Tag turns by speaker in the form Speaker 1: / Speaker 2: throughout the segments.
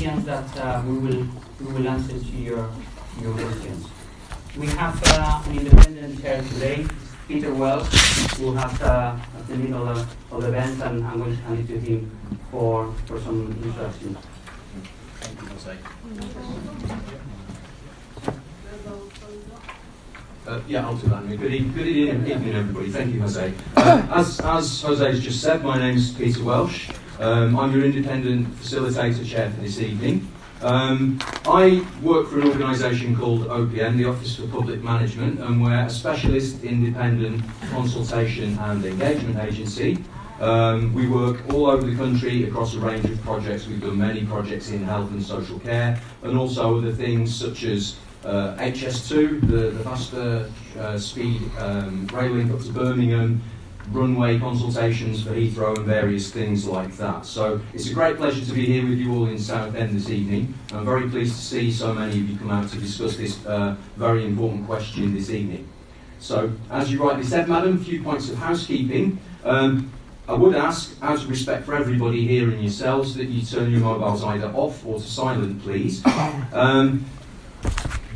Speaker 1: questions that we will answer to your questions. We have an independent chair today, Peter Welsh, who has at the middle of the event, and I'm going to hand it to him for some introduction.
Speaker 2: Thank you, Jose. Yeah, I'll do that. Good evening, everybody. Thank you, Jose. As Jose has just said, my name's Peter Welsh. I'm your independent facilitator chair for this evening. I work for an organisation called OPM, the Office for Public Management, and we're a specialist independent consultation and engagement agency. We work all over the country across a range of projects. We've done many projects in health and social care, and also other things such as HS2, the faster speed rail link up to Birmingham, runway consultations for Heathrow and various things like that. So it's a great pleasure to be here with you all in Southend this evening. I'm very pleased to see so many of you come out to discuss this very important question this evening. So, as you rightly said, Madam, a few points of housekeeping. I would ask, out of respect for everybody here and yourselves, that you turn your mobiles either off or to silent, please.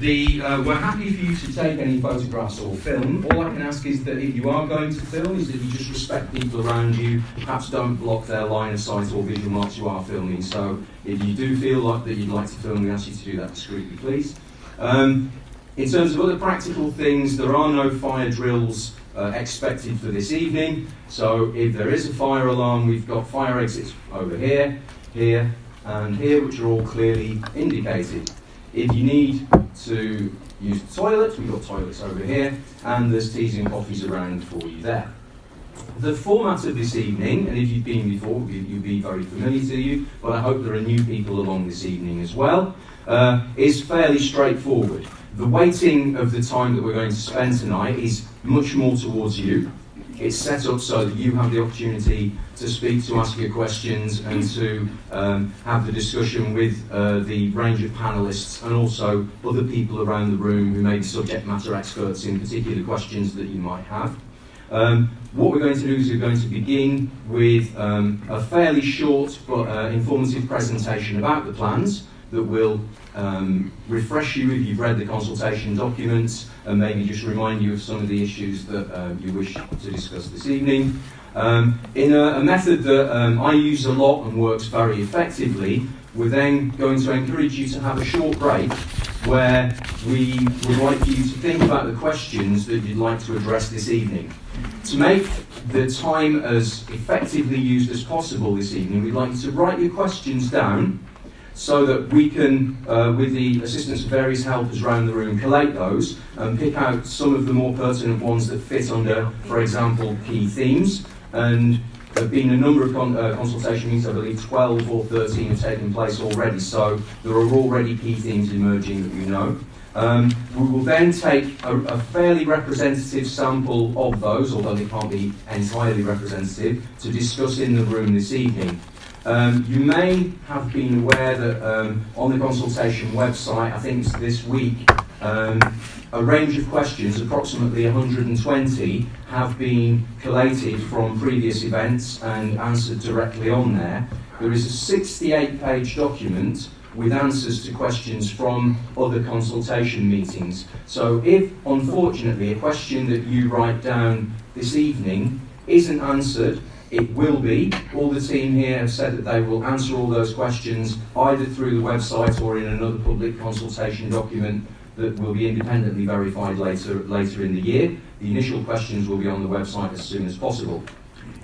Speaker 2: We're happy for you to take any photographs or film. All I can ask is that if you are going to film, is that you just respect people around you. Perhaps don't block their line of sight or visual marks you are filming. So if you do feel like that you'd like to film, we ask you to do that discreetly, please. In terms of other practical things, there are no fire drills expected for this evening. So if there is a fire alarm, we've got fire exits over here, here, and here, which are all clearly indicated. If you need to use the toilet, we've got toilets over here, and there's teas and coffees around for you there. The format of this evening, and if you've been before, you'll be very familiar to you, but I hope there are new people along this evening as well, is fairly straightforward. The weighting of the time that we're going to spend tonight is much more towards you. It's set up so that you have the opportunity to speak, to ask your questions, and to have the discussion with the range of panellists and also other people around the room who may be subject matter experts in particular questions that you might have. What we're going to do is we're going to begin with a fairly short but informative presentation about the plans that will refresh you if you've read the consultation documents and maybe just remind you of some of the issues that you wish to discuss this evening. In a method that I use a lot and works very effectively, we're then going to encourage you to have a short break where we would like you to think about the questions that you'd like to address this evening. To make the time as effectively used as possible this evening, we'd like you to write your questions down so that we can, with the assistance of various helpers around the room, collate those and pick out some of the more pertinent ones that fit under, for example, key themes. And there have been a number of consultation meetings, I believe 12 or 13 have taken place already, so there are already key themes emerging that we know. We will then take a fairly representative sample of those, although they can't be entirely representative, to discuss in the room this evening. You may have been aware that on the consultation website, I think it's this week, a range of questions, approximately 120, have been collated from previous events and answered directly on there. There is a 68-page document with answers to questions from other consultation meetings. So if, unfortunately, a question that you write down this evening isn't answered, it will be. All the team here have said that they will answer all those questions either through the website or in another public consultation document that will be independently verified later in the year. The initial questions will be on the website as soon as possible.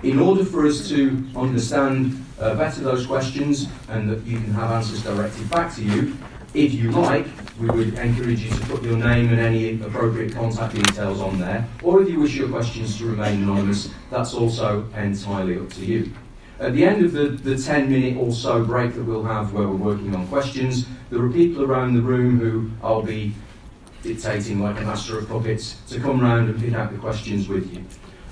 Speaker 2: In order for us to understand better those questions and that you can have answers directed back to you, if you like, we would encourage you to put your name and any appropriate contact details on there, or if you wish your questions to remain anonymous, that's also entirely up to you. At the end of the 10-minute or so break that we'll have where we're working on questions, there are people around the room who I'll be dictating like a master of puppets to come round and pick out the questions with you.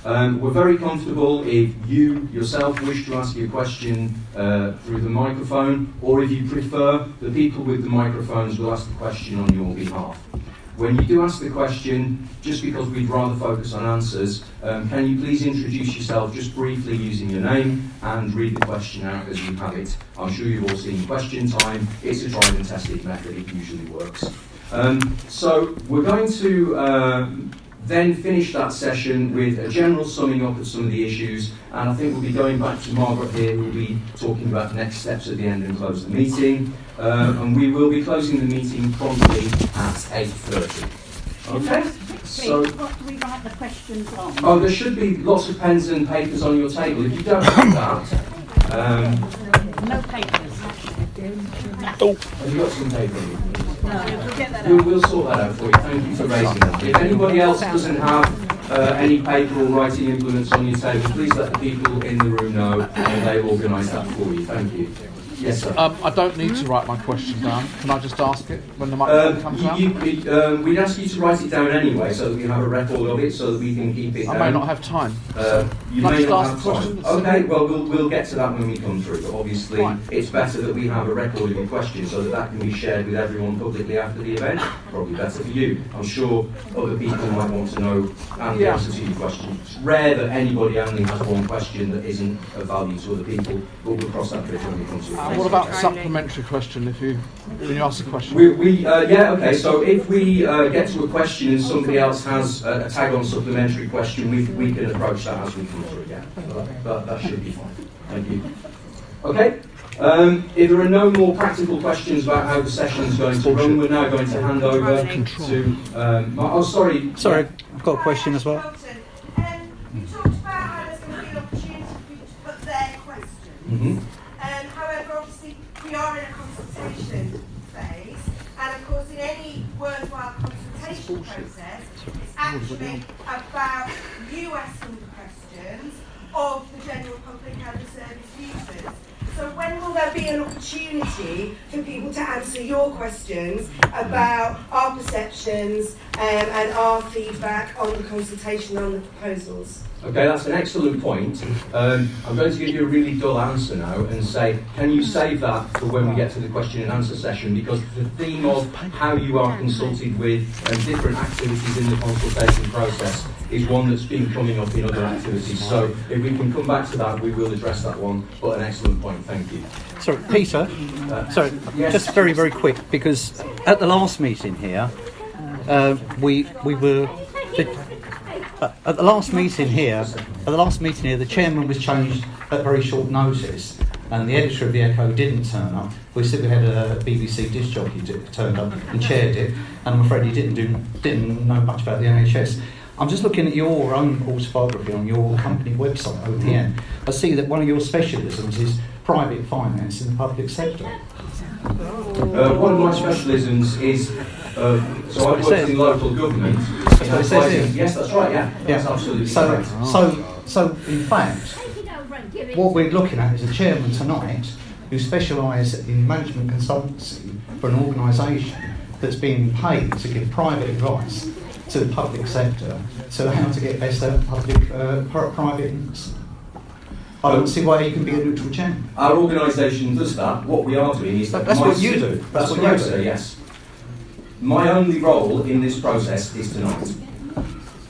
Speaker 2: We're very comfortable if you yourself wish to ask your question through the microphone, or if you prefer, the people with the microphones will ask the question on your behalf. when you do ask the question, just because we'd rather focus on answers, can you please introduce yourself just briefly using your name and read the question out as you have it. I'm sure you've all seen Question Time. It's a tried and tested method. It usually works. So we're going to then finish that session with a general summing up of some of the issues, and I think we'll be going back to Margaret here, who will be talking about next steps at the end and close the meeting. And we will be closing the meeting promptly at 8:30. Okay? So,
Speaker 3: what do we write the questions on?
Speaker 2: oh, there should be lots of pens and papers on your table. If you don't have that,
Speaker 3: No papers.
Speaker 2: have you got some paper?
Speaker 3: No, we'll get that out.
Speaker 2: We'll sort that out for you. Thank you for raising that. If anybody else doesn't have any paper or writing implements on your table, please let the people in the room know, and they'll organise that for you. Thank you. Yes, sir.
Speaker 4: I don't need to write my question down. Can I just ask it when the microphone comes out?
Speaker 2: We'd ask you to write it down anyway, so that we have a record of it, so that we can keep it.
Speaker 4: I may not have time.
Speaker 2: You
Speaker 4: Can I
Speaker 2: may
Speaker 4: just
Speaker 2: not
Speaker 4: ask
Speaker 2: have
Speaker 4: the
Speaker 2: time.
Speaker 4: question?
Speaker 2: Okay, well, we'll get to that when we come through. But obviously,
Speaker 4: Fine.
Speaker 2: it's better that we have a record of your question, so that that can be shared with everyone publicly after the event. Probably better for you. I'm sure other people might want to know and the answer to your question. It's rare that anybody only has one question that isn't of value to other people, but we'll cross that bridge when we come to it.
Speaker 4: What about supplementary question? When you ask a question,
Speaker 2: yeah, okay. So if we get to a question and somebody else has a tag-on supplementary question, we can approach that as we come through again. So that should be fine. Thank you. Okay. If there are no more practical questions about how the session is going to run, we're now going to hand over to. Sorry,
Speaker 5: I've got a question as well.
Speaker 6: You talked about how there's going to be an opportunity for you to put their questions. However, obviously, we are in a consultation phase, and of course, in any worthwhile consultation process, it's actually about you asking the questions of the general public and the service users. So when will there be an opportunity for people to answer your questions about our perceptions and our feedback on the consultation on the proposals?
Speaker 2: Okay, that's an excellent point. I'm going to give you a really dull answer now and say, can you save that for when we get to the question and answer session? Because the theme of how you are consulted with and different activities in the consultation process is one that's been coming up in other activities. So if we can come back to that, we will address that one. But an excellent point, thank you.
Speaker 5: Sorry, Peter.
Speaker 2: Yes.
Speaker 5: Just very, very quick, because at the last meeting here, we were. At the last meeting here, the chairman was changed at very short notice, and the editor of the Echo didn't turn up. We said we had a BBC disc jockey turned up and chaired it, and I'm afraid he didn't know much about the NHS. I'm just looking at your own autobiography on your company website, OPN. I see that one of your specialisms is private finance in the public sector.
Speaker 2: One of my specialisms is, so I've worked in local government.
Speaker 5: That's what it says here.
Speaker 2: Yes, that's right, yeah. That's absolutely correct.
Speaker 5: So in fact, what we're looking at is a chairman tonight who specialises in management consultancy for an organisation that's being paid to give private advice to the public sector to how to get best out of private. I don't see why you can be a neutral chairman.
Speaker 2: Our organisation does that. What we are doing is
Speaker 5: That's what you do.
Speaker 2: That's what you do, yes. My only role in this process is tonight.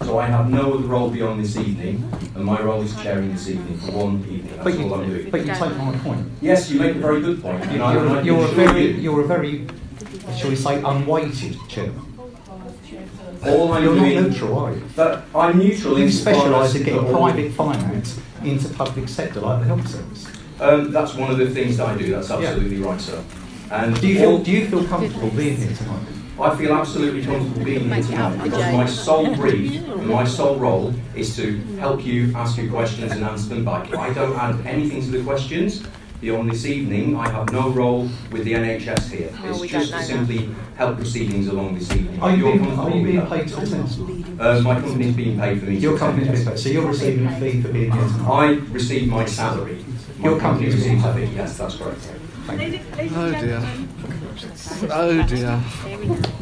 Speaker 2: So I have no other role beyond this evening, and my role is chairing this evening for one evening. That's all I'm doing.
Speaker 5: But you take my point.
Speaker 2: Yes, you make a very good point. You know,
Speaker 5: you're a very, shall we say, unweighted chairman.
Speaker 2: You're
Speaker 5: not neutral, are you?
Speaker 2: But I'm neutral.
Speaker 5: You specialise in getting private finance into public sector, like the health service.
Speaker 2: That's one of the things that I do. That's absolutely right, sir. And
Speaker 5: do you feel comfortable being here tonight?
Speaker 2: I feel absolutely comfortable being here tonight because my sole brief and my sole role is to help you ask your questions and answer them back. I don't add anything to the questions. Beyond this evening, I have no role with the NHS here. It's just to simply help proceedings along this evening.
Speaker 5: Are you being paid to attend?
Speaker 2: My company is being paid for me.
Speaker 5: Your company is being paid, so you're receiving a fee for being here tonight?
Speaker 2: I receive my salary.
Speaker 5: Your company
Speaker 2: receives a fee. Yes, that's correct.
Speaker 4: Oh dear. Oh dear.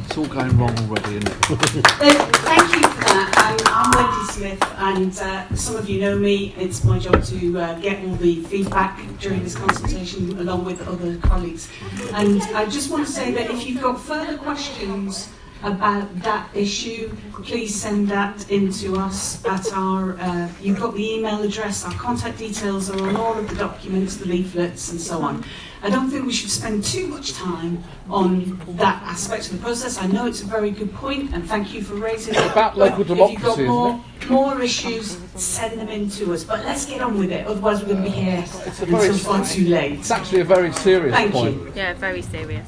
Speaker 4: It's all going wrong already, isn't it?
Speaker 7: Thank you for that. I'm Wendy Smith, and some of you know me. It's my job to get all the feedback during this consultation along with other colleagues. And I just want to say that if you've got further questions about that issue, please send that in to us at our, you've got the email address, our contact details are on all of the documents, the leaflets and so on. I don't think we should spend too much time on that aspect of the process. I know it's a very good point, and thank you for raising it.
Speaker 4: It's about local democracy,
Speaker 7: if you've got more issues, send them in to us. But let's get on with it, otherwise we're going to be here until far too late.
Speaker 4: It's actually a very serious point.
Speaker 7: Thank you.
Speaker 8: Yeah, very serious.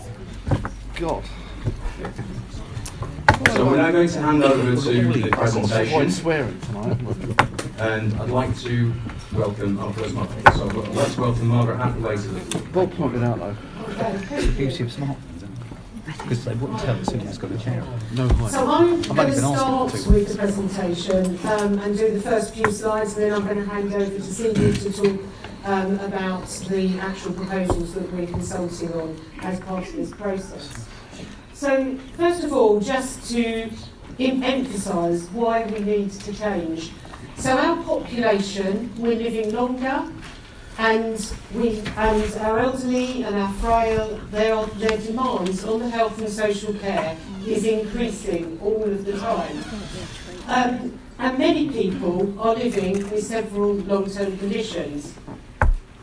Speaker 4: God.
Speaker 2: So we're now going to hand over to the
Speaker 4: Quite
Speaker 2: presentation,
Speaker 4: swearing tonight.
Speaker 2: and I'd like to welcome, I'd like to welcome Margaret Hathaway to the
Speaker 4: Bob pointed out though.
Speaker 5: The beauty of smartphones, isn't it? Because they wouldn't tell as soon as it's got a chair.
Speaker 4: No point.
Speaker 9: So I'm
Speaker 5: only
Speaker 9: going to
Speaker 5: been asking
Speaker 9: start
Speaker 5: for 2
Speaker 9: with the presentation and do the first few slides, and then I'm going to hand over to Cindy to talk about the actual proposals that we're consulting on as part of this process. So first of all, just to emphasise why we need to change. So our population, we're living longer, and our elderly and our frail, their demands on the health and social care is increasing all of the time. And many people are living with several long-term conditions.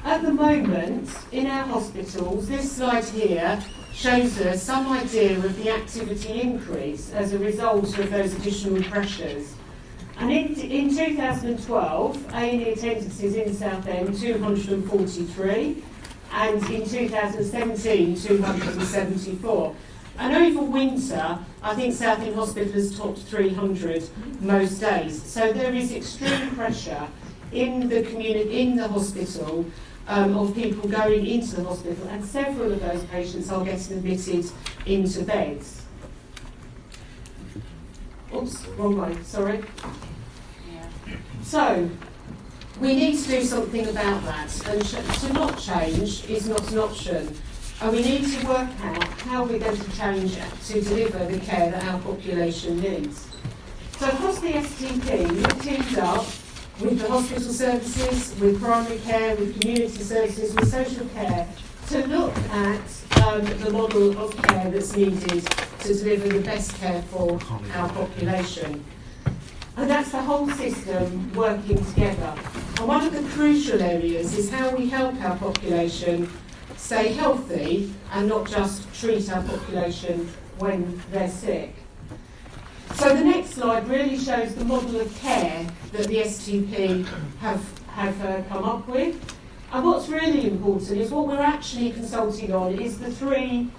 Speaker 9: At the moment, in our hospitals, this slide here shows us some idea of the activity increase as a result of those additional pressures. And in 2012, A&E attendances in Southend, 243, and in 2017, 274. And over winter, I think Southend Hospital has topped 300 most days. So there is extreme pressure in the community, in the hospital, of people going into the hospital, and several of those patients are getting admitted into beds. Oops, wrong way, sorry. So, we need to do something about that, and to not change is not an option. And we need to work out how we're going to change to deliver the care that our population needs. So across the STP, we've teamed up with the hospital services, with primary care, with community services, with social care, to look at the model of care that's needed to deliver the best care for our population. And that's the whole system working together. And one of the crucial areas is how we help our population stay healthy and not just treat our population when they're sick. So the next slide really shows the model of care that the STP have come up with. And what's really important is what we're actually consulting on is the three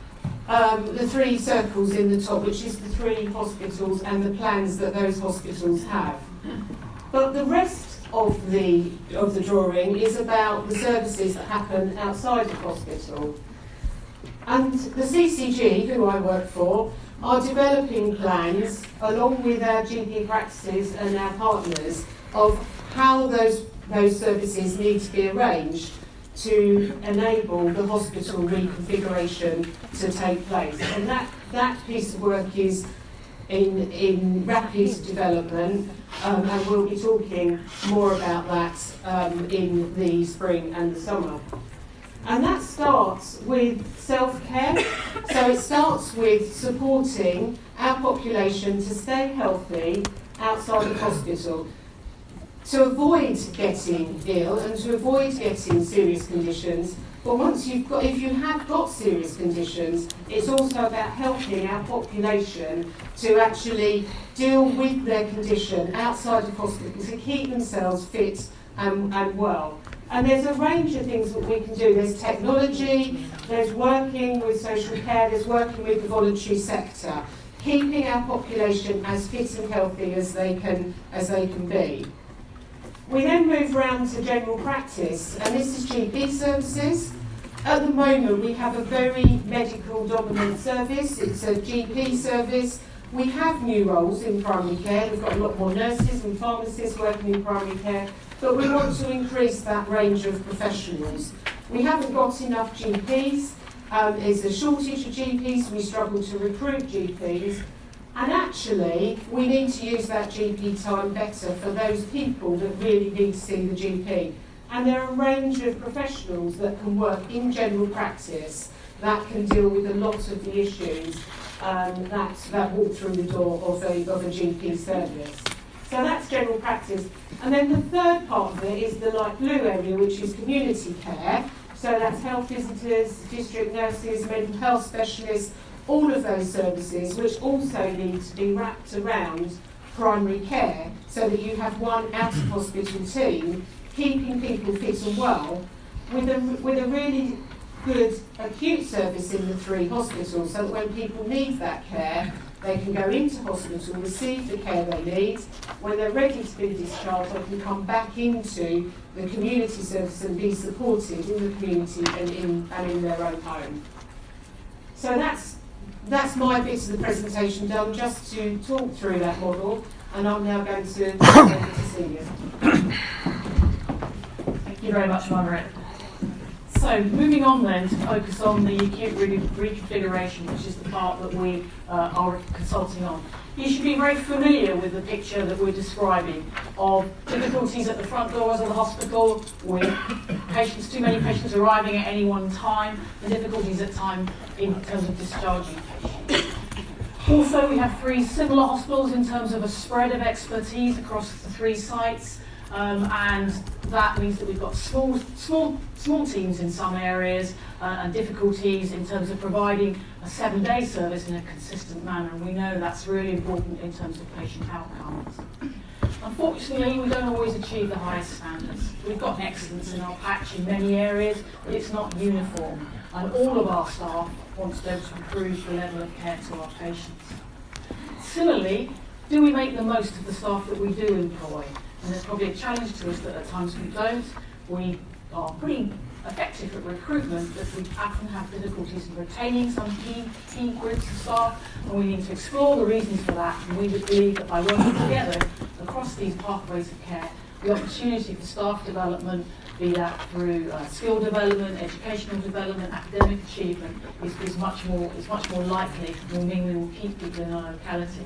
Speaker 9: circles in the top, which is the 3 hospitals and the plans that those hospitals have. But the rest of the drawing is about the services that happen outside of hospital. And the CCG, who I work for, are developing plans, along with our GP practices and our partners, of how those services need to be arranged to enable the hospital reconfiguration to take place. And that piece of work is in rapid development, and we'll be talking more about that in the spring and the summer. And that starts with self-care. So it starts with supporting our population to stay healthy outside of hospital, to avoid getting ill and to avoid getting serious conditions. But if you have got serious conditions, it's also about helping our population to actually deal with their condition outside of hospital, to keep themselves fit and well. And there's a range of things that we can do. There's technology, there's working with social care, there's working with the voluntary sector, keeping our population as fit and healthy as they can be. We then move around to general practice, and this is GP services. At the moment, we have a very medical dominant service. It's a GP service. We have new roles in primary care. We've got a lot more nurses and pharmacists working in primary care, but we want to increase that range of professionals. We haven't got enough GPs. There's a shortage of GPs. We struggle to recruit GPs. And actually, we need to use that GP time better for those people that really need to see the GP. And there are a range of professionals that can work in general practice that can deal with a lot of the issues that walk through the door of a GP service. So that's general practice. And then the third part of it is the light blue area, which is community care. So that's health visitors, district nurses, mental health specialists, all of those services, which also need to be wrapped around primary care, so that you have one out-of-hospital team keeping people fit and well, with a really good acute service in the 3 hospitals, so that when people need that care, they can go into hospital, receive the care they need. When they're ready to be discharged, they can come back into the community service and be supported in the community and in their own home. So that's my bit of the presentation done, just to talk through that model, and I'm now going to hand over to Celia.
Speaker 8: Thank you very much, Margaret. So, moving on then to focus on the acute reconfiguration, which is the part that we are consulting on. You should be very familiar with the picture that we're describing of difficulties at the front doors of the hospital, with too many patients arriving at any one time, and difficulties at times in terms of discharging patients. Also, we have 3 similar hospitals in terms of a spread of expertise across the 3 sites. And that means that we've got small teams in some areas and difficulties in terms of providing a 7-day service in a consistent manner. And we know that's really important in terms of patient outcomes. Unfortunately, we don't always achieve the highest standards. We've got excellence in our patch in many areas, but it's not uniform. And all of our staff want to be able to improve the level of care to our patients. Similarly, do we make the most of the staff that we do employ? And there's probably a challenge to us that at times we don't. We are pretty effective at recruitment, but we often have difficulties in retaining some key groups of staff, and we need to explore the reasons for that. And we would believe that by working together across these pathways of care, the opportunity for staff development, be that through skill development, educational development, academic achievement, is much more likely, will mean we will keep people in our locality.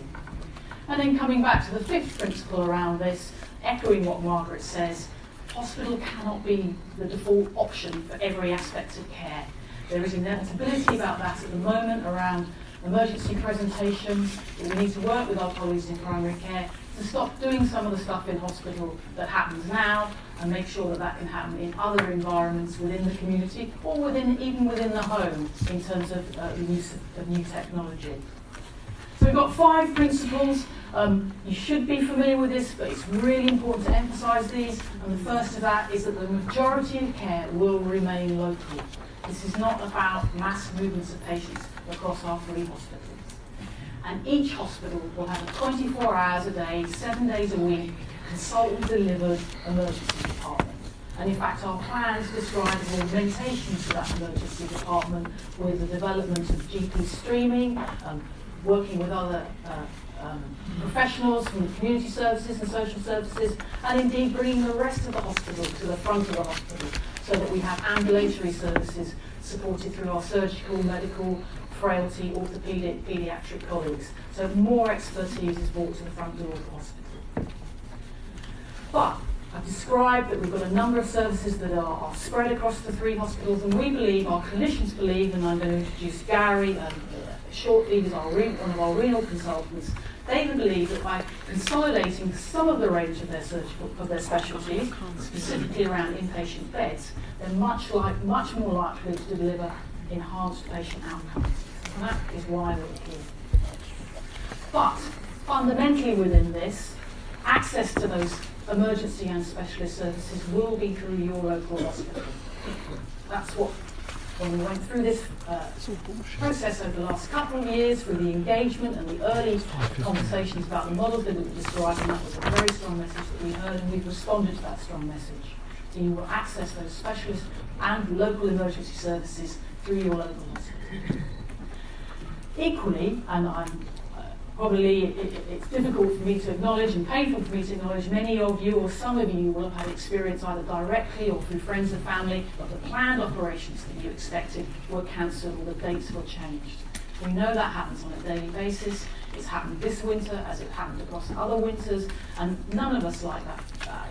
Speaker 8: And then coming back to the 5th principle around this, echoing what Margaret says, hospital cannot be the default option for every aspect of care. There is inevitability about that at the moment around emergency presentations. We need to work with our colleagues in primary care to stop doing some of the stuff in hospital that happens now and make sure that that can happen in other environments within the community or even within the home in terms of the use of new technology. So we've got 5 principles. You should be familiar with this, but it's really important to emphasise these. And the first of that is that the majority of care will remain local. This is not about mass movements of patients across our 3 hospitals. And each hospital will have a 24 hours a day, 7 days a week, consultant-delivered emergency department. And in fact, our plans describe an augmentation to that emergency department with the development of GP streaming, working with other professionals from the community services and social services, and indeed bringing the rest of the hospital to the front of the hospital so that we have ambulatory services supported through our surgical, medical, frailty, orthopaedic, paediatric colleagues. So more expertise is brought to the front door of the hospital. But I've described that we've got a number of services that are spread across the 3 hospitals, and we believe, our clinicians believe, and I'm going to introduce Gary shortly, who's one of our renal consultants. They believe that by consolidating some of the range of their specialties, specifically around inpatient beds, they're much more likely to deliver enhanced patient outcomes. And that is why we're here. But fundamentally within this, access to those emergency and specialist services will be through your local hospital. That's what, when we went through this process over the last couple of years, through the engagement and the early conversations about the models that we were describing, that was a very strong message that we heard, and we've responded to that strong message. So you will access those specialist and local emergency services through your local hospital. Equally, and it's difficult for me to acknowledge and painful for me to acknowledge, many of you or some of you will have had experience either directly or through friends and family of the planned operations that you expected were cancelled or the dates were changed. We know that happens on a daily basis. It's happened this winter as it happened across other winters, and none of us like that.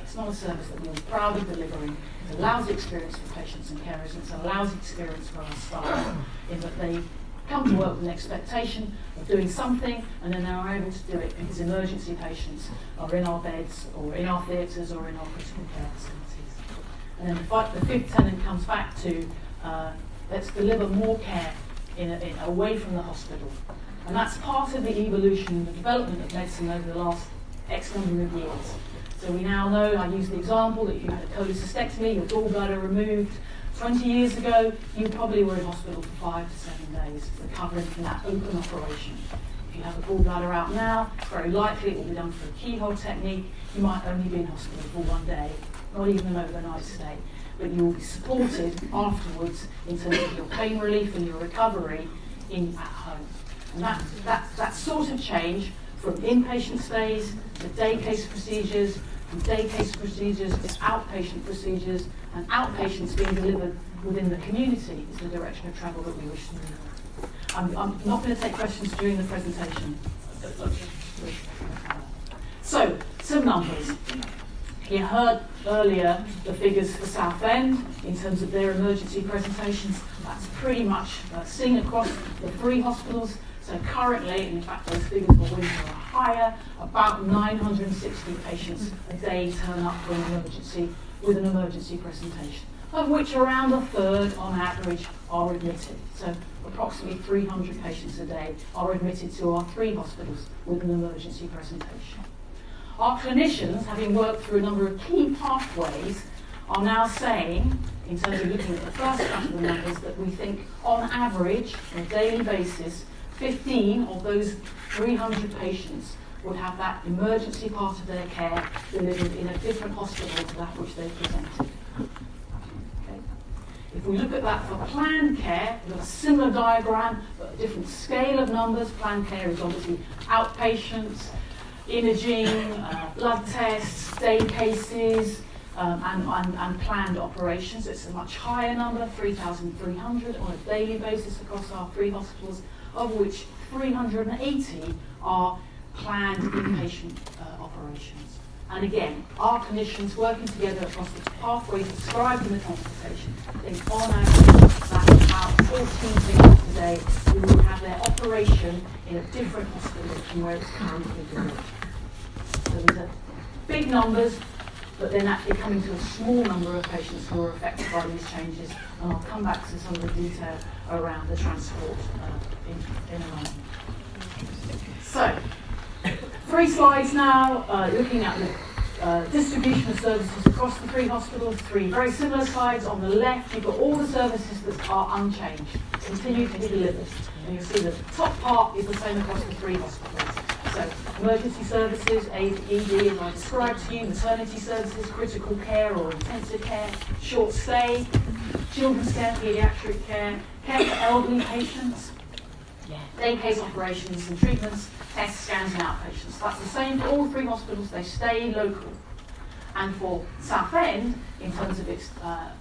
Speaker 8: It's not a service that we're proud of delivering. It's a lousy experience for patients and carers, and it's a lousy experience for our staff in that they come to work with an expectation of doing something, and then they're able to do it because emergency patients are in our beds or in our theatres or in our critical care facilities. And then the fifth tenet comes back to let's deliver more care away from the hospital. And that's part of the evolution and the development of medicine over the last X number of years. So we now know, I use the example, that if you had a cholecystectomy, your gallbladder removed 20 years ago, you probably were in hospital for 5 to 7 days recovering from that open operation. If you have a gallbladder out now, very likely it will be done through a keyhole technique. You might only be in hospital for 1 day, not even an overnight stay, but you will be supported afterwards in terms of your pain relief and your recovery at home. And that sort of change from inpatient stays to day case procedures, from day case procedures to outpatient procedures, and outpatients being delivered within the community is the direction of travel that we wish to move. I'm not going to take questions during the presentation. So, some numbers. You heard earlier the figures for Southend in terms of their emergency presentations. That's pretty much seen across the 3 hospitals. So currently, in fact those figures for winter are higher, about 960 patients a day turn up for an emergency with an emergency presentation, of which around a third on average are admitted. So approximately 300 patients a day are admitted to our 3 hospitals with an emergency presentation. Our clinicians, having worked through a number of key pathways, are now saying, in terms of looking at the first couple of numbers, that we think on average, on a daily basis, 15 of those 300 patients would have that emergency part of their care delivered in a different hospital to that which they presented. Okay. If we look at that for planned care, we've got a similar diagram, but a different scale of numbers. Planned care is obviously outpatients, imaging, blood tests, day cases, and planned operations. It's a much higher number, 3,300 on a daily basis across our 3 hospitals, of which 380 are planned inpatient operations. And again, our clinicians working together across the pathways described in the consultation think on average that's about 14 patients a day who will have their operation in a different hospital from where it's currently delivered. So these are big numbers, but then actually coming to a small number of patients who are affected by these changes, and I'll come back to some of the detail around the transport in a moment. So, 3 slides now, looking at the distribution of services across the 3 hospitals. 3 very similar slides. On the left, you've got all the services that are unchanged, continue to be delivered. And you'll see the top part is the same across the 3 hospitals. So, emergency services, ED as I described to you, maternity services, critical care or intensive care, short stay, children's care, paediatric care, care for elderly patients, day case operations and treatments, tests, scans and outpatients. That's the same for all 3 hospitals, they stay local. And for Southend, in terms of its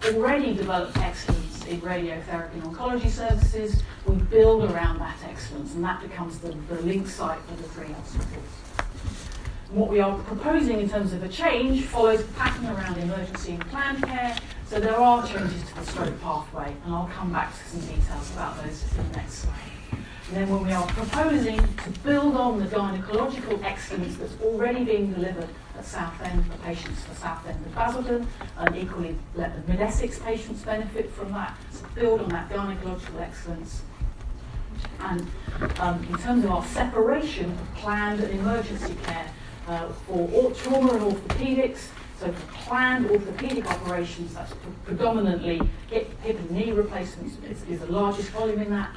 Speaker 8: already developed excellence in radiotherapy and oncology services, we build around that excellence, and that becomes the link site for the 3 hospitals. And what we are proposing in terms of a change follows the pattern around emergency and planned care, so there are changes to the stroke pathway, and I'll come back to some details about those in the next slide. And then when we are proposing to build on the gynecological excellence that's already being delivered at Southend for patients for Southend and Basildon, and equally let the Mid-Essex patients benefit from that, so build on that gynecological excellence. And in terms of our separation of planned and emergency care for trauma and orthopaedics, so for planned orthopaedic operations, that's predominantly hip and knee replacements is the largest volume in that.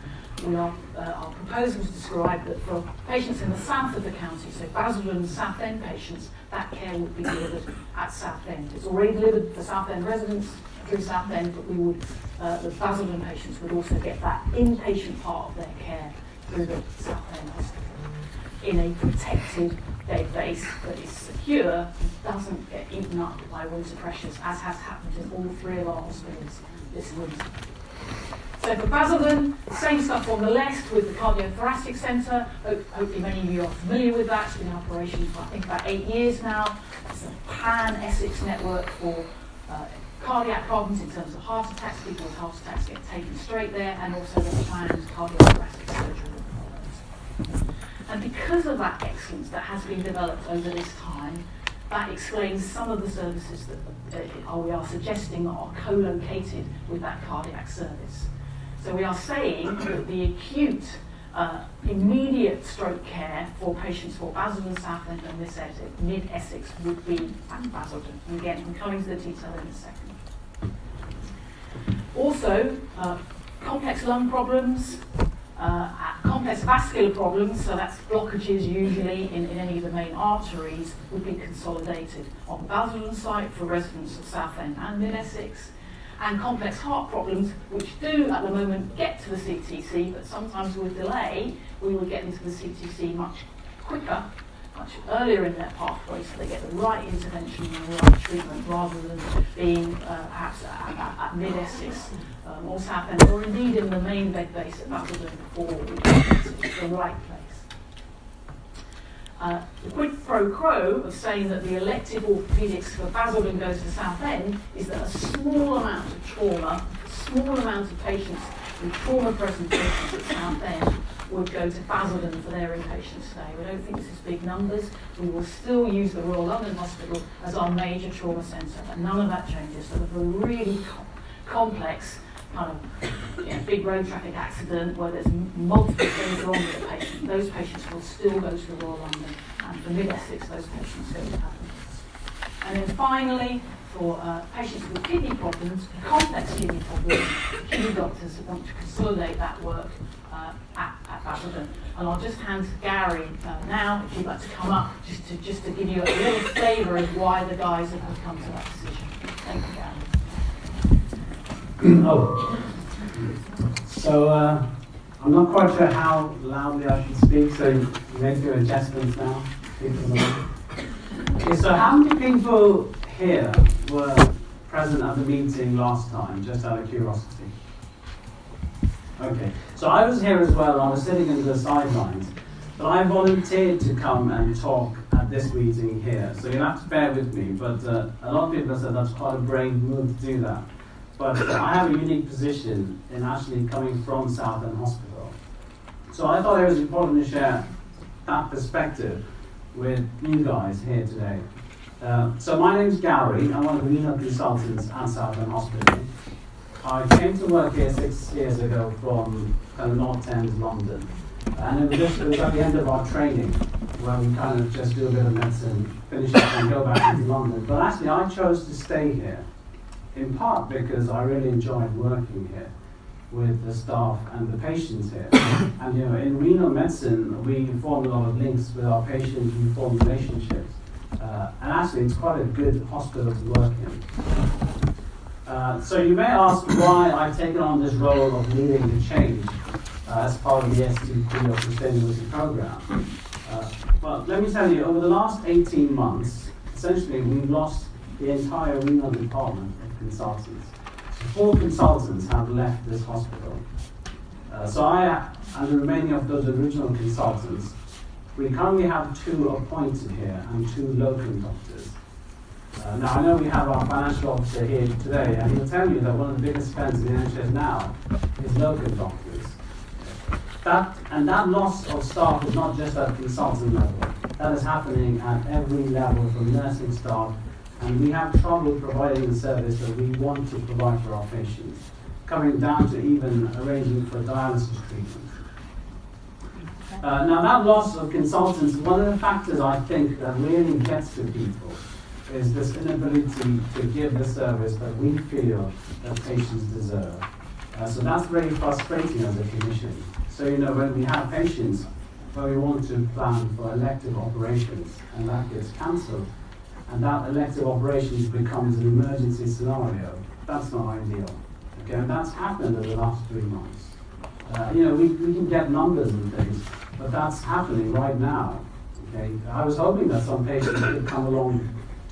Speaker 8: Our proposals describe that for patients in the south of the county, so Basildon and Southend patients, that care would be delivered at Southend. It's already delivered for Southend residents through Southend, but the Basildon patients would also get that inpatient part of their care through the Southend hospital in a protected bed base that is secure and doesn't get eaten up by winter pressures, as has happened in all 3 of our hospitals this winter. So So for Basildon, same stuff on the left with the Cardiothoracic Centre. Hopefully many of you are familiar with that. It's been in operation for I think about 8 years now. It's a pan-Essex network for cardiac problems in terms of heart attacks. People with heart attacks get taken straight there, and also the planned cardiothoracic surgery. And because of that excellence that has been developed over this time, that explains some of the services that we are suggesting are co-located with that cardiac service. So we are saying that the acute, immediate stroke care for patients for Basildon, Southend and mid-Essex would be at Basildon. And again, I'm coming to the detail in a second. Also, complex lung problems, complex vascular problems, so that's blockages usually in any of the main arteries, would be consolidated on the Basildon site for residents of Southend and mid-Essex. And complex heart problems, which do at the moment get to the CTC, but sometimes with delay, we will get into the CTC much quicker, much earlier in their pathway, so they get the right intervention and the right treatment, rather than being perhaps at mid-Essex or Southend, or indeed in the main bed base at Basildon before we get to the right place. The quid pro quo of saying that the elective orthopaedics for Basildon goes to Southend is that a small amount of trauma, a small amount of patients with trauma presentations at Southend would go to Basildon for their inpatient stay. We don't think this is big numbers. We will still use the Royal London Hospital as our major trauma centre, but none of that changes. So if a really complex kind of big road traffic accident where there's multiple things wrong with the patient, those patients will still go to the Royal London, and for mid-Essex, those patients go to Hampton. And then finally, for patients with kidney problems, complex kidney problems, kidney doctors want to consolidate that work at Basildon. And I'll just hand to Gary now, if you'd like to come up, just to give you a little flavour of why the guys have come to that decision. Thank you, Gary.
Speaker 10: So I'm not quite sure how loudly I should speak, so you may do adjustments now. Okay, so how many people here were present at the meeting last time, just out of curiosity? Okay, so I was here as well. I was sitting in the sidelines, but I volunteered to come and talk at this meeting here. So you'll have to bear with me, but a lot of people have said that's quite a brave move to do that. But I have a unique position in actually coming from Southend Hospital. So I thought it was important to share that perspective with you guys here today. So my name's Gary. I'm one of the renal consultants at Southend Hospital. I came to work here 6 years ago from kind of North Thames, London. And it was at the end of our training, where we kind of just do a bit of medicine, finish up and go back into London. But actually I chose to stay here, in part because I really enjoyed working here with the staff and the patients here. And in renal medicine, we form a lot of links with our patients, we form relationships. And actually, it's quite a good hospital to work in. So you may ask why I've taken on this role of leading the change as part of the STP or Sustainability Programme. Well, let me tell you, over the last 18 months, essentially we've lost the entire renal department of consultants. 4 consultants have left this hospital. So I and the remaining of those original consultants, we currently have 2 appointed here and 2 locum doctors. Now I know we have our financial officer here today, and he'll tell you that one of the biggest spends in the NHS now is locum doctors. That loss of staff is not just at consultant level. That is happening at every level, from nursing staff, and we have trouble providing the service that we want to provide for our patients, coming down to even arranging for dialysis treatment. Now that loss of consultants, one of the factors I think that really gets to people is this inability to give the service that we feel that patients deserve. So that's very frustrating as a clinician. So when we have patients where we want to plan for elective operations and that gets cancelled, and that elective operations becomes an emergency scenario, that's not ideal. Okay, and that's happened over the last 3 months. We can get numbers and things, but that's happening right now. Okay, I was hoping that some patients could come along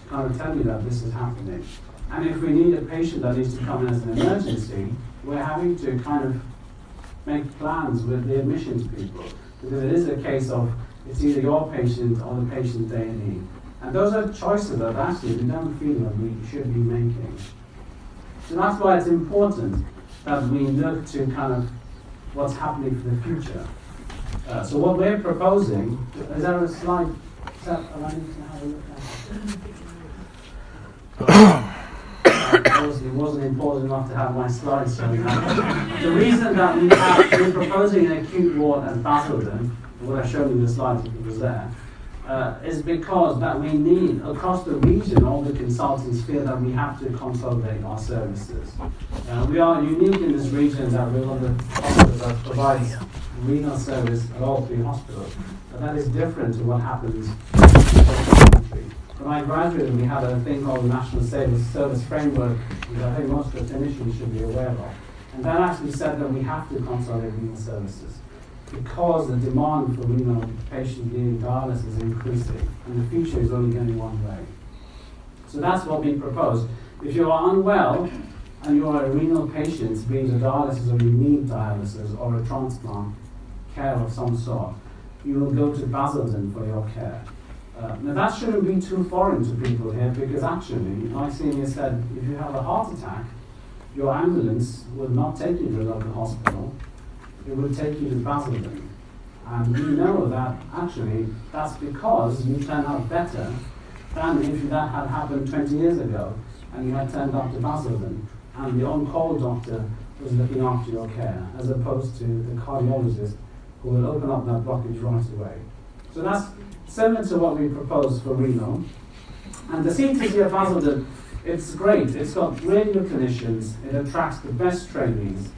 Speaker 10: kind of tell me that this is happening. And if we need a patient that needs to come in as an emergency, we're having to kind of make plans with the admissions people, because it is a case of it's either your patient or the patient A&E. And those are choices that actually we don't feel that we should be making. So that's why it's important that we look to kind of what's happening for the future. So what we're proposing, is there a slide set I need to have a look at? Obviously it wasn't important enough to have my slides showing up. The reason that we're proposing an acute ward at Basildon, what I showed you in the slides if it was there, is because that we need, across the region, all the consultants feel that we have to consolidate our services. We are unique in this region that we're one of the hospitals that provides renal service at all 3 hospitals. But that is different to what happens in the country. When I graduated, we had a thing called the National Service Framework, which I think most of the clinicians should be aware of. And that actually said that we have to consolidate renal services, because the demand for renal patients needing dialysis is increasing, and the future is only going one way. So that's what we propose. If you are unwell and you are a renal patient, be it a dialysis or you need dialysis or a transplant care of some sort, you will go to Basildon for your care. Now that shouldn't be too foreign to people here, because actually, like Senior said, if you have a heart attack, your ambulance will not take you to a local hospital. It will take you to Basildon. And we know that actually that's because you turn out better than if that had happened 20 years ago and you had turned up to Basildon and the on-call doctor was looking after your care, as opposed to the cardiologist who will open up that blockage right away. So that's similar to what we propose for renal. And the CTC at Basildon, it's great. It's got really good clinicians. It attracts the best trainees.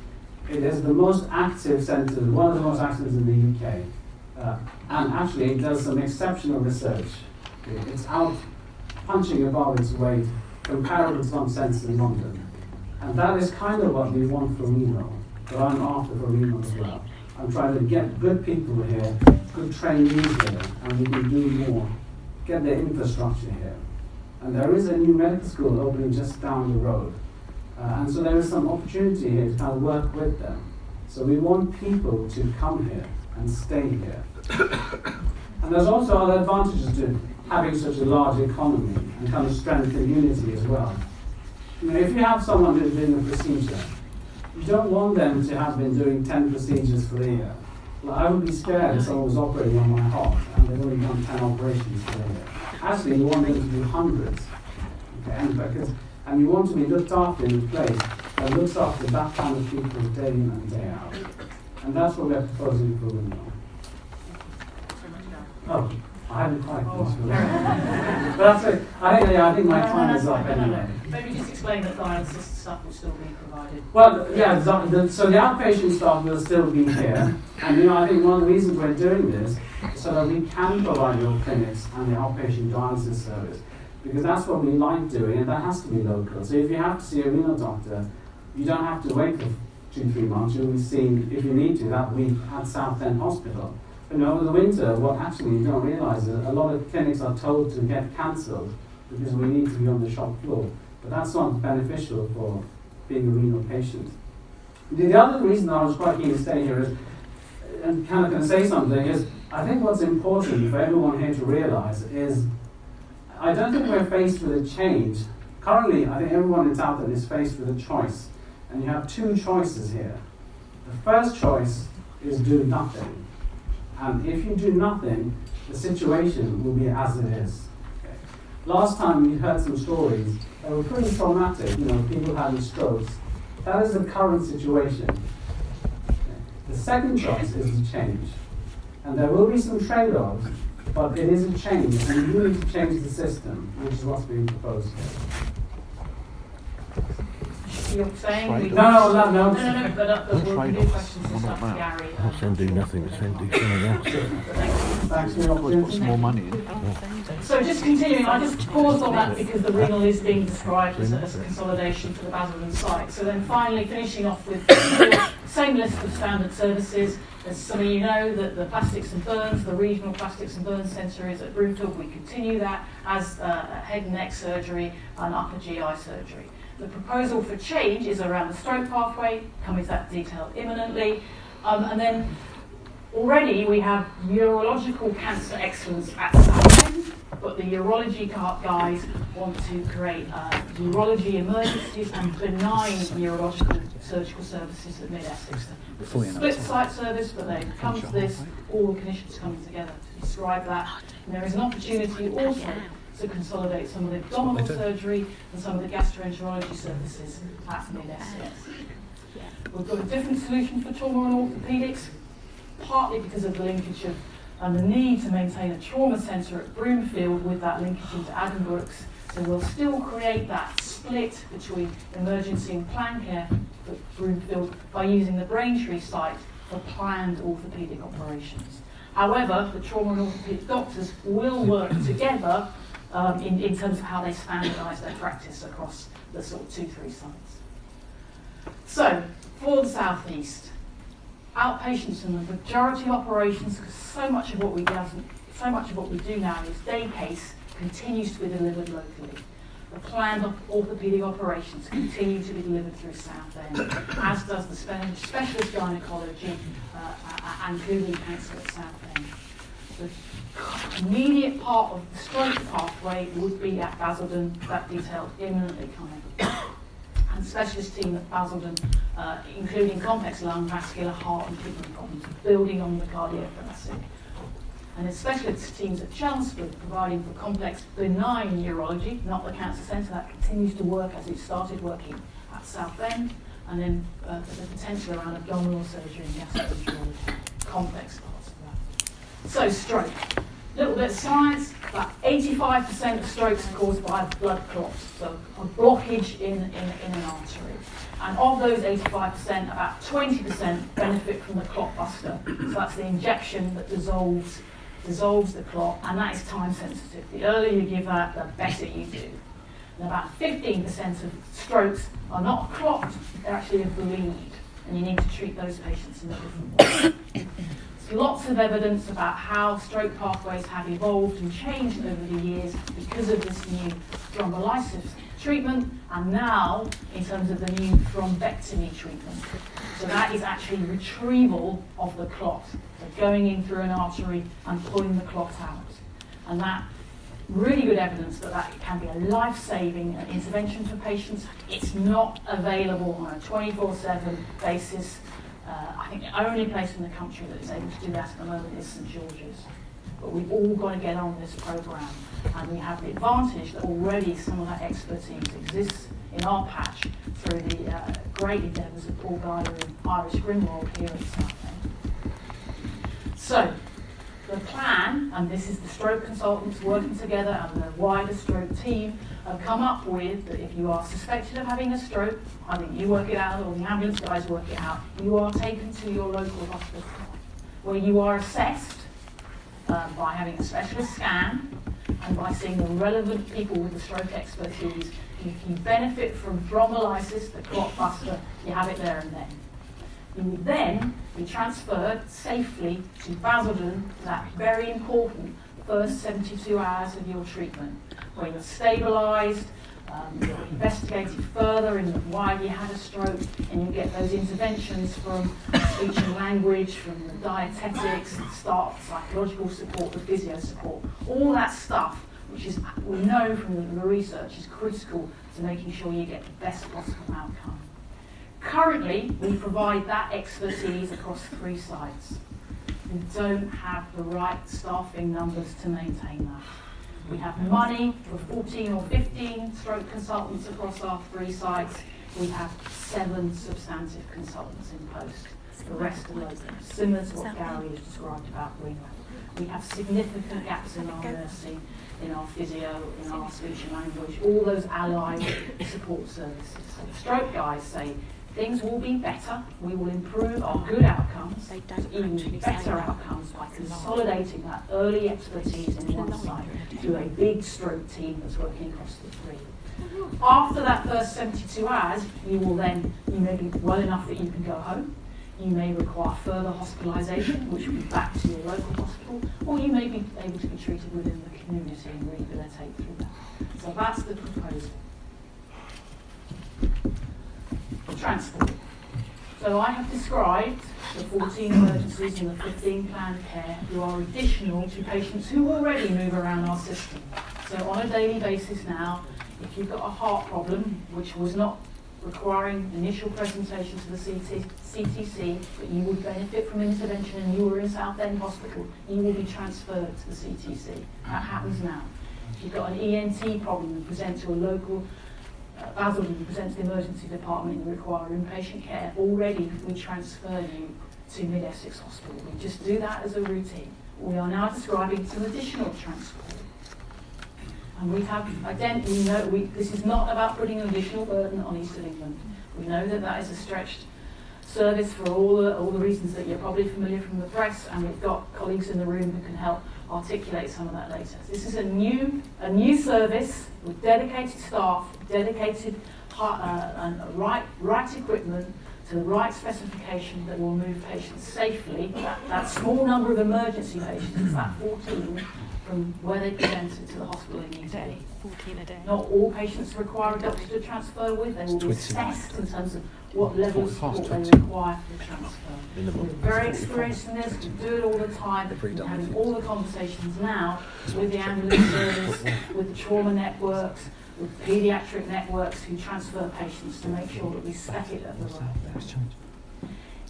Speaker 10: It is the most active centre, one of the most active in the UK. And actually it does some exceptional research. It's out punching above its weight, comparable to some centres in London. And that is kind of what we want for renal, but I'm after for renal as well. I'm trying to get good people here, good trainees here, and we can do more. Get the infrastructure here. And there is a new medical school opening just down the road. And so there is some opportunity here to kind of work with them. So we want people to come here and stay here. And there's also other advantages to having such a large economy and kind of strengthen unity as well. You know, if you have someone who's doing a procedure, you don't want them to have been doing 10 procedures for a year. Well, I would be scared if someone was operating on my heart and they've only done 10 operations for a year. Actually, you want them to do hundreds. Okay? And you want to be looked after in a place that looks after that kind of people day in and day out. And that's what we're proposing for renal. Oh, I haven't quite finished with that. But that's it. I think my time is up anyway.
Speaker 8: Maybe just explain that dialysis stuff will still be provided.
Speaker 10: Well, yeah, so the outpatient staff will still be here. And I think one of the reasons we're doing this is so that we can provide your clinics and the outpatient dialysis service. Because that's what we like doing, and that has to be local. So if you have to see a renal doctor, you don't have to wait for 2-3 months. You'll be seen, if you need to, that week at Southend Hospital. But over the winter, what actually you don't realise is a lot of clinics are told to get cancelled because we need to be on the shop floor. But that's not beneficial for being a renal patient. The other reason I was quite keen to stay here is, and kind of can say something, is I think what's important for everyone here to realise is I don't think we're faced with a change. Currently, I think everyone in Southend is faced with a choice. And you have 2 choices here. The first choice is do nothing. And if you do nothing, the situation will be as it is. Okay. Last time we heard some stories that were pretty traumatic. People having strokes. That is the current situation. Okay. The second choice is to change. And there will be some trade-offs, but it is a change, and you need to change the system, which is what's being proposed here.
Speaker 8: You're saying we...
Speaker 10: No,
Speaker 8: but we'll do questions and stuff to Gary.
Speaker 11: Not saying do nothing, but saying do something else.
Speaker 10: Thanks for the opportunity.
Speaker 4: Put some more money in.
Speaker 8: So just continuing, I just paused on that because the renal is being described as a consolidation for the Basildon site. So then finally finishing off with the same list of standard services. As some of you know, that the Plastics and Burns, the Regional Plastics and Burns Centre is at Broomfield. We continue that as head and neck surgery and upper GI surgery. The proposal for change is around the stroke pathway, coming to that detail imminently. And then already we have urological cancer excellence at Southend, but the urology guys want to create urology emergencies and benign urological surgical services at Mid-Essex. Split site service, but they come to this, all the clinicians coming together to describe that. And there is an opportunity also to consolidate some of the abdominal surgery and some of the gastroenterology services at Mid-Essex. We've got a different solution for trauma and orthopaedics, partly because of the linkage of and the need to maintain a trauma centre at Broomfield with that linkage into Addenbrooke's. So we'll still create that split between emergency and planned care for Broomfield by using the Braintree site for planned orthopaedic operations. However, the trauma and orthopaedic doctors will work together in terms of how they standardise their practice across the sort of 2-3 sites. So, for the South East, outpatients and the majority of operations, because so much of what we do now is day case, continues to be delivered locally. The planned orthopaedic operations continue to be delivered through Southend, as does the specialist gynecology and including cancer at Southend. The immediate part of the stroke pathway would be at Basildon, that detail imminently coming. And specialist team at Basildon, including complex lung, vascular, heart and kidney problems, building on the cardiothoracic. And the specialist teams at Chelmsford providing for complex benign urology, not the cancer centre, that continues to work as it started working at Southend, and then the potential around abdominal surgery and gastroenterology, complex parts of that. So stroke. Little bit of science, about 85% of strokes are caused by a blood clot, so a blockage in an artery. And of those 85%, about 20% benefit from the clot buster. So that's the injection that dissolves the clot, and that is time sensitive. The earlier you give that, the better you do. And about 15% of strokes are not a clot, they're actually a bleed, and you need to treat those patients in a different way. Lots of evidence about how stroke pathways have evolved and changed over the years because of this new thrombolysis treatment, and now in terms of the new thrombectomy treatment. So that is actually retrieval of the clot, so going in through an artery and pulling the clot out. And that really good evidence that can be a life-saving intervention for patients. It's not available on a 24/7 basis. I think the only place in the country that is able to do that at the moment is St George's. But we've all got to get on this programme, and we have the advantage that already some of that expertise exists in our patch through the great endeavours of Paul Guyler and Iris Grimwald here at Southend. So, the plan, and this is the stroke consultants working together and the wider stroke team, have come up with that if you are suspected of having a stroke, either you work it out or the ambulance guys work it out, you are taken to your local hospital where you are assessed by having a specialist scan and by seeing the relevant people with the stroke expertise. If you benefit from thrombolysis, the clot buster, you have it there and then. You will then be transferred safely to Basildon for that very important first 72 hours of your treatment, where you're stabilised, you're investigated further in why you had a stroke, and you get those interventions from speech and language, from the dietetics, the start psychological support, the physio support, all that stuff, which is we know from the research is critical to making sure you get the best possible outcome. Currently, we provide that expertise across 3 sites. We don't have the right staffing numbers to maintain that. We have money for 14 or 15 stroke consultants across our 3 sites. We have 7 substantive consultants in post. The rest are local, similar to what Gary has described about Greenway. We have significant gaps in our nursing, in our physio, in our speech and language, all those allied support services. So the stroke guys say, things will be better. We will improve our good outcomes to even better outcomes by consolidating that early expertise in one site through a big stroke team that's working across the 3. After that first 72 hours, you may be well enough that you can go home. You may require further hospitalisation, which will be back to your local hospital, or you may be able to be treated within the community and rehabilitate through that. So that's the proposal. transport. So I have described the 14 emergencies and the 15 planned care who are additional to patients who already move around our system. So on a daily basis now, if you've got a heart problem, which was not requiring initial presentation to the CTC, but you would benefit from intervention and you were in Southend Hospital, you will be transferred to the CTC. That happens now. If you've got an ENT problem and present to a local Basildon and present to the emergency department and require inpatient care, already we transfer you to Mid-Essex Hospital. We just do that as a routine. We are now describing some additional transport. And we have this is not about putting an additional burden on East of England. We know that that is a stretched service for all the reasons that you're probably familiar from the press, and we've got colleagues in the room who can help articulate some of that later. This is a new service with dedicated staff, dedicated and right equipment to the right specification that will move patients safely. That small number of emergency patients, that 14, from where they presented to the hospital in New Delhi.
Speaker 12: 14 a day.
Speaker 8: Not all patients require a doctor to transfer with. They will be assessed in terms of what level of support they require for the transfer. We're very experienced in this. We do it all the time. We're having all the conversations now with the ambulance service, with the trauma networks, with paediatric networks who transfer patients to make sure that we spec it at the right level.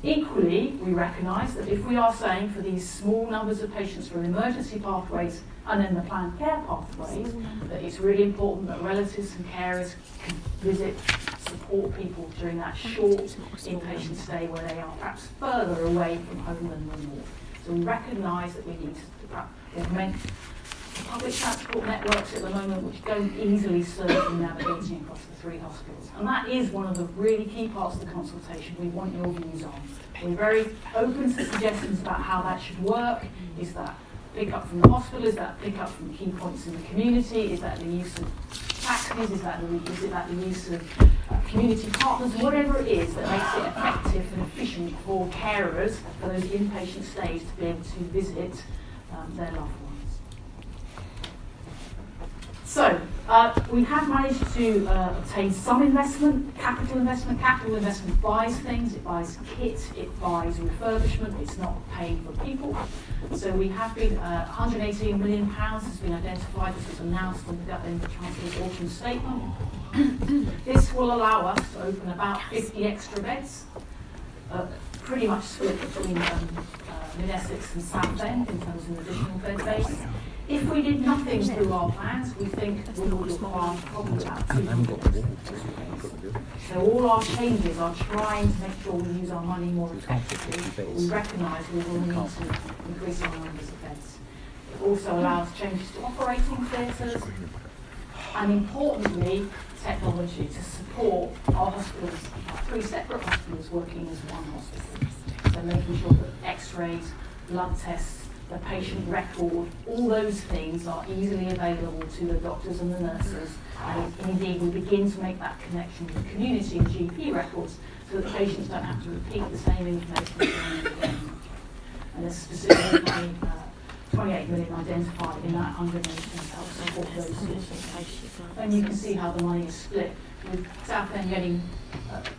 Speaker 8: Equally, we recognise that if we are saying for these small numbers of patients from emergency pathways and then the planned care pathways, that it's really important that relatives and carers can visit, support people during that short inpatient stay where they are perhaps further away from home than normal. So we recognise that we need to augment the public transport networks at the moment, which don't easily serve in navigating across the 3 hospitals. And that is one of the really key parts of the consultation we want your views on. We're very open to suggestions about how that should work. Is that pick up from the hospital? Is that pick up from key points in the community? Is that the use of taxis? Is that the use of community partners? Whatever it is that makes it effective and efficient for carers for those inpatient stays to be able to visit their loved ones. So, we have managed to obtain some investment, capital investment. Capital investment buys things, it buys kit, it buys refurbishment, it's not paying for people. So we have been, £118 million has been identified. This was announced in the Chancellor's autumn statement. This will allow us to open about 50 extra beds, pretty much split between Mid-Essex and Southend in terms of an additional bed base. If we did nothing through our plans, we think we would require probably about 200 beds. So all our changes are trying to make sure we use our money more effectively, but we recognise we will need to increase our numbers of beds. It also allows changes to operating theatres, and importantly, technology to support our hospitals, 3 separate hospitals working as one hospital. So making sure that x-rays, blood tests, the patient record, all those things are easily available to the doctors and the nurses. And indeed, we begin to make that connection with the community and GP records so that patients don't have to repeat the same information again and again. And there's specifically 28 million identified in that 118 to help support those sorts of things. And you can see how the money is split, with Southend getting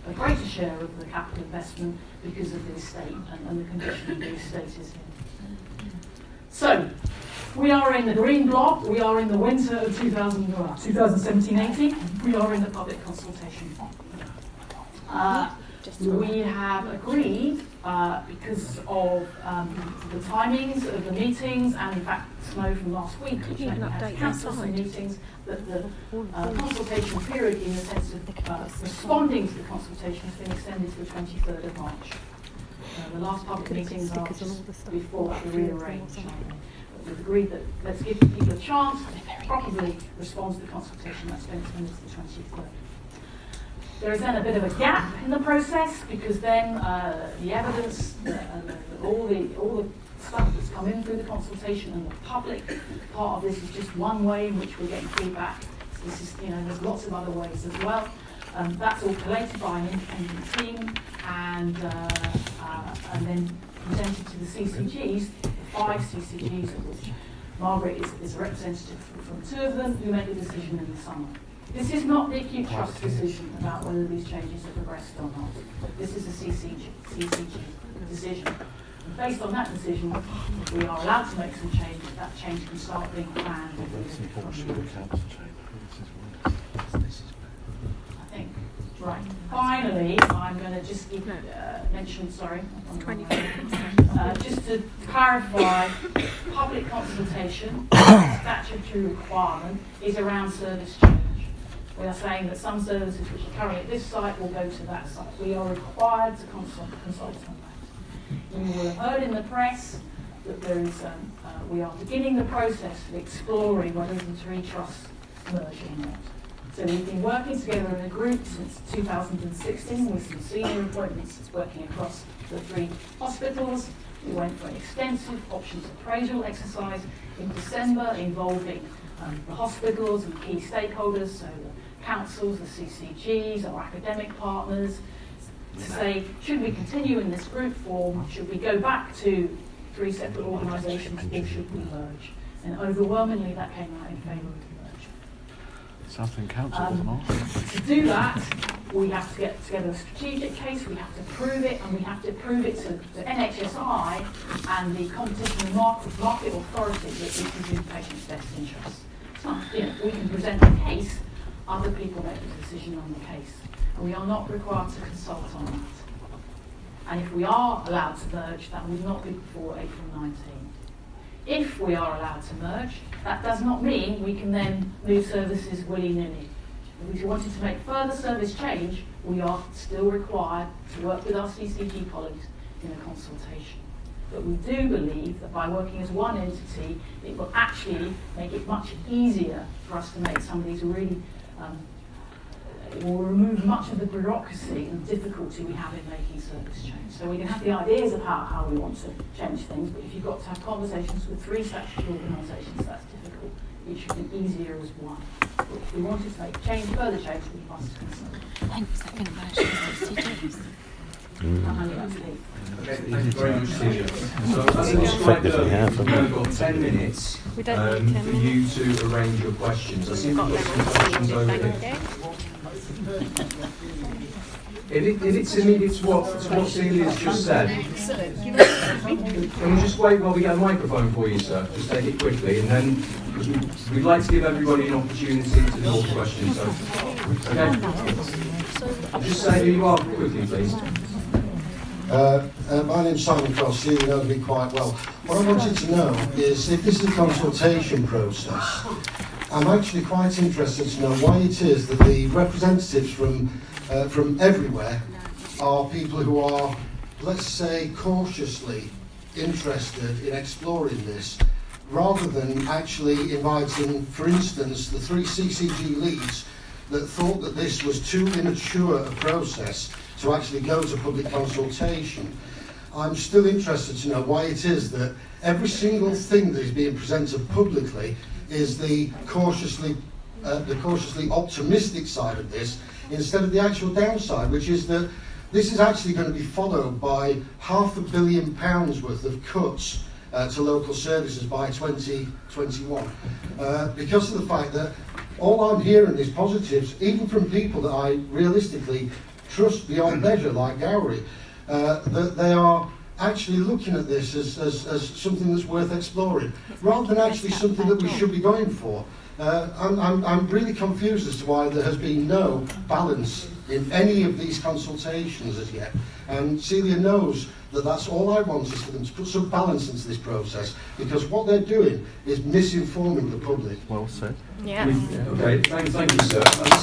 Speaker 8: a greater share of the capital investment because of the estate and the condition of the estate is here. So, we are in the green block, we are in the winter of 2017-18, we are in the public consultation. We have agreed, because of the timings of the meetings and in fact snow from last week, which meant we had to cancel some meetings, that the consultation period in the sense of responding to the consultation has been extended to the 23rd of March. The last public meetings are just before the rearranged. But we've agreed that let's give people a chance to properly respond to the consultation. That's been extended to the 23rd. There is then a bit of a gap in the process because then the evidence, all the stuff that's come in through the consultation and the public part of this is just one way in which we're getting feedback. So this is, there's lots of other ways as well. That's all collated by an independent team and then presented to the CCGs, the 5 CCGs, of which Margaret is a representative from 2 of them, who make a decision in the summer. This is not the acute trust decision about whether these changes are progressed or not. This is a CCG decision. And based on that decision, if we are allowed to make some changes, that change can start being planned. I think. Right. Finally, I'm going to just mention, just to clarify, public consultation, statutory requirement, is around service change. We are saying that some services which are currently at this site will go to that site. We are required to consult on that. You will have heard in the press that there is, we are beginning the process of exploring whether the three trusts merge or not. So we've been working together in a group since 2016 with some senior appointments working across the three hospitals. We went for an extensive options appraisal exercise in December involving the hospitals and key stakeholders, so the councils, the CCGs, our academic partners, to say, should we continue in this group form, should we go back to three separate organisations, or should we merge? And overwhelmingly that came out in favour of the merge.
Speaker 4: Southend Council wasn't asked.
Speaker 8: To do that, we have to get together a strategic case, we have to prove it, and we have to prove it to NHSI and the Competition and Market Authority that this is in patients' best interests. So, we can present a case, other people make the decision on the case. And we are not required to consult on that. And if we are allowed to merge, that would not be before April 19. If we are allowed to merge, that does not mean we can then move services willy-nilly. If we wanted to make further service change, we are still required to work with our CCG colleagues in a consultation. But we do believe that by working as one entity, it will actually make it much easier for us to make some of these really, it will remove much of the bureaucracy and difficulty we have in making service change. So we can have the ideas of how we want to change things, but if you've got to have conversations with three statutory organisations, that's difficult. It should be easier as one. But if we wanted to make further change, we must consult.
Speaker 12: Thanks, that can merge the CCGs.
Speaker 8: I'll hand it back to Lee.
Speaker 2: Okay, thank you very much, Celia. So, as I described earlier, we've only got 10 minutes
Speaker 12: We don't need 10
Speaker 2: for you to arrange your questions. I see we've got some questions over here. If it's immediate to what Celia's just said, can we just wait while we get a microphone for you, sir? Just take it quickly, and then because we'd like to give everybody an opportunity to do all the questions. So, okay. Just say who you are quickly, please.
Speaker 13: My name's Simon Cross, you know me quite well. What I wanted to know is if this is a consultation process, I'm actually quite interested to know why it is that the representatives from everywhere are people who are, let's say, cautiously interested in exploring this, rather than actually inviting, for instance, the three CCG leads that thought that this was too immature a process to actually go to public consultation. I'm still interested to know why it is that every single thing that is being presented publicly is the cautiously optimistic side of this, instead of the actual downside, which is that this is actually going to be followed by £500 million worth of cuts to local services by 2021, because of the fact that all I'm hearing is positives, even from people that I realistically trust beyond measure, like Gowrie, that they are actually looking at this as something that's worth exploring, rather than actually something that we should be going for. I'm really confused as to why there has been no balance in any of these consultations as yet. And Celia knows that that's all I want, is for them to put some balance into this process, because what they're doing is misinforming the public.
Speaker 4: Well said.
Speaker 12: Yeah.
Speaker 2: Okay, thank you, sir. As I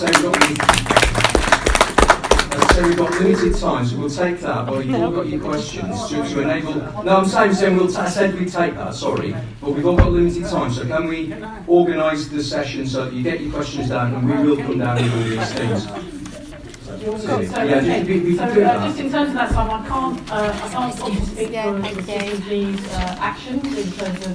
Speaker 2: say, we've got limited time, so we'll take that. Well, you've all got your questions to enable. No, I'm saying I said we'd take that, sorry. But we've all got limited time, so can we organise the session so that you get your questions down and we will come down with all these things?
Speaker 8: Just in terms of that, Simon, I can't obviously speak for these actions in terms of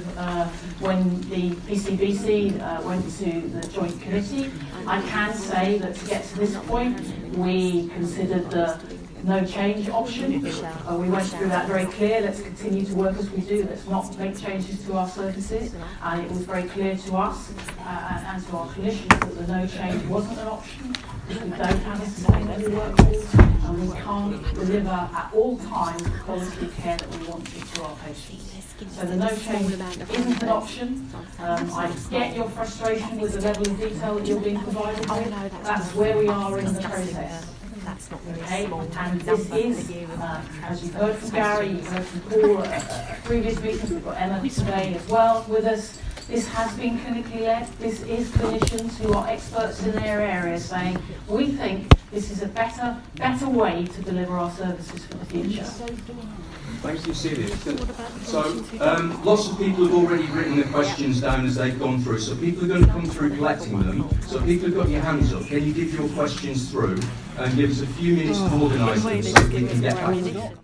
Speaker 8: when the PCBC went to the joint committee. I can say that to get to this point, we considered the no change option. We went through that very clear. Let's continue to work as we do. Let's not make changes to our services. And it was very clear to us and to our clinicians that the no change wasn't an option, because we don't have a sustainable workforce and we can't deliver at all times the quality of care that we want to our patients. So the no change isn't an option. I get your frustration with the level of detail that you're being provided with. That's where we are in the process. Okay, and this is, as you've heard from Gary, you've heard from Paul at previous meetings, we've got Emma today as well with us. This has been clinically led. This is clinicians who are experts in their area saying, we think this is a better way to deliver our services for the future.
Speaker 2: Thank you, Celia. So, lots of people have already written the questions down as they've gone through, so people are going to come through collecting them. So people who've got your hands up, can you give your questions through and give us a few minutes to organise them so we can get back to them?